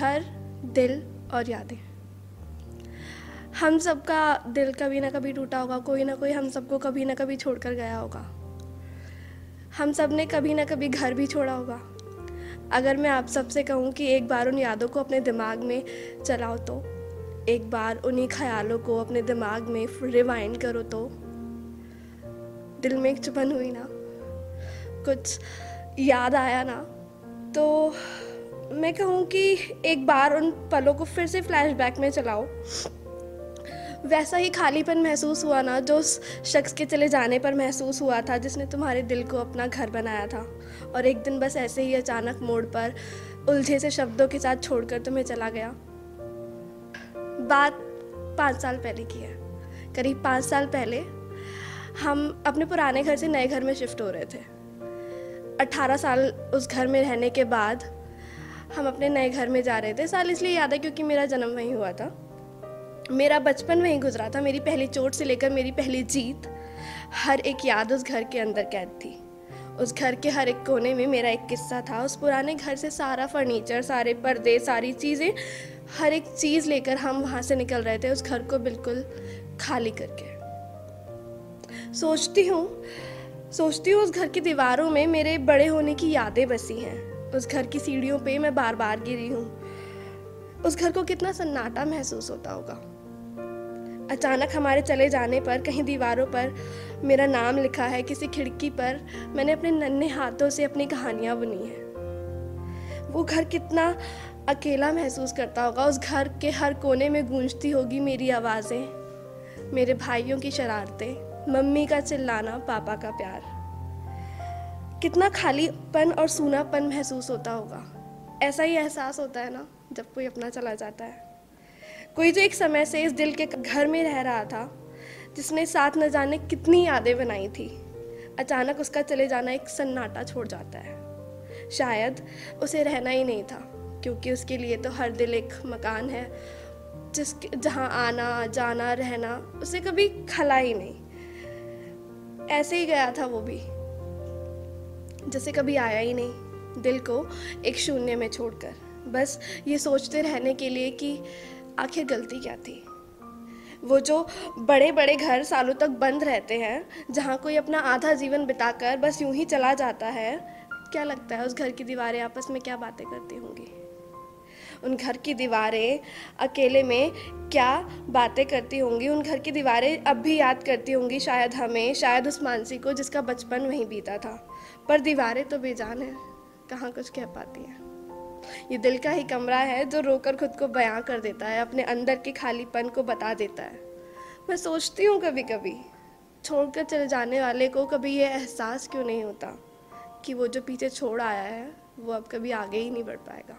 घर, दिल और यादें। हम सबका दिल कभी ना कभी टूटा होगा, कोई ना कोई हम सबको कभी ना कभी छोड़कर गया होगा। हम सब ने कभी ना कभी घर भी छोड़ा होगा। अगर मैं आप सबसे कहूँ कि एक बार उन यादों को अपने दिमाग में चलाओ तो, एक बार उन्हीं ख्यालों को अपने दिमाग में रिवाइंड करो तो दिल में एक चुभन हुई ना, कुछ याद आया ना, तो मैं कहूँ कि एक बार उन पलों को फिर से फ्लैशबैक में चलाओ। वैसा ही खालीपन महसूस हुआ ना जो उस शख्स के चले जाने पर महसूस हुआ था, जिसने तुम्हारे दिल को अपना घर बनाया था और एक दिन बस ऐसे ही अचानक मोड़ पर उलझे से शब्दों के साथ छोड़कर तुम्हें चला गया। बात 5 साल पहले की है। करीब 5 साल पहले हम अपने पुराने घर से नए घर में शिफ्ट हो रहे थे। 18 साल उस घर में रहने के बाद हम अपने नए घर में जा रहे थे। साल इसलिए याद है क्योंकि मेरा जन्म वहीं हुआ था, मेरा बचपन वहीं गुजरा था। मेरी पहली चोट से लेकर मेरी पहली जीत, हर एक याद उस घर के अंदर कैद थी। उस घर के हर एक कोने में मेरा एक किस्सा था। उस पुराने घर से सारा फर्नीचर, सारे पर्दे, सारी चीज़ें, हर एक चीज़ लेकर हम वहाँ से निकल रहे थे, उस घर को बिल्कुल खाली करके। सोचती हूँ उस घर की दीवारों में मेरे बड़े होने की यादें बसी हैं। उस घर की सीढ़ियों पे मैं बार बार गिरी हूँ। उस घर को कितना सन्नाटा महसूस होता होगा। अचानक हमारे चले जाने पर कहीं दीवारों पर मेरा नाम लिखा है, किसी खिड़की पर मैंने अपने नन्हे हाथों से अपनी कहानियाँ बुनी हैं। वो घर कितना अकेला महसूस करता होगा। उस घर के हर कोने में गूंजती होगी मेरी आवाज़ें, मेरे भाइयों की शरारतें, मम्मी का चिल्लाना, पापा का प्यार। कितना खालीपन और सूनापन महसूस होता होगा। ऐसा ही एहसास होता है ना जब कोई अपना चला जाता है, कोई जो एक समय से इस दिल के घर में रह रहा था, जिसने साथ न जाने कितनी यादें बनाई थी, अचानक उसका चले जाना एक सन्नाटा छोड़ जाता है। शायद उसे रहना ही नहीं था, क्योंकि उसके लिए तो हर दिल एक मकान है जहाँ आना जाना रहना उसे कभी खला ही नहीं। ऐसे ही गया था वो भी, जैसे कभी आया ही नहीं, दिल को एक शून्य में छोड़कर, बस ये सोचते रहने के लिए कि आखिर गलती क्या थी। वो जो बड़े बड़े घर सालों तक बंद रहते हैं, जहाँ कोई अपना आधा जीवन बिताकर बस यूं ही चला जाता है, क्या लगता है उस घर की दीवारें आपस में क्या बातें करती होंगी? उन घर की दीवारें अकेले में क्या बातें करती होंगी? उन घर की दीवारें अब भी याद करती होंगी शायद हमें, शायद उस मानसी को जिसका बचपन वहीं बीता था। पर दीवारें तो बेजान हैं, कहाँ कुछ कह पाती हैं। ये दिल का ही कमरा है जो रोकर खुद को बयां कर देता है, अपने अंदर के खालीपन को बता देता है। मैं सोचती हूँ कभी कभी, छोड़कर चले जाने वाले को कभी ये एहसास क्यों नहीं होता कि वो जो पीछे छोड़ आया है वो अब कभी आगे ही नहीं बढ़ पाएगा।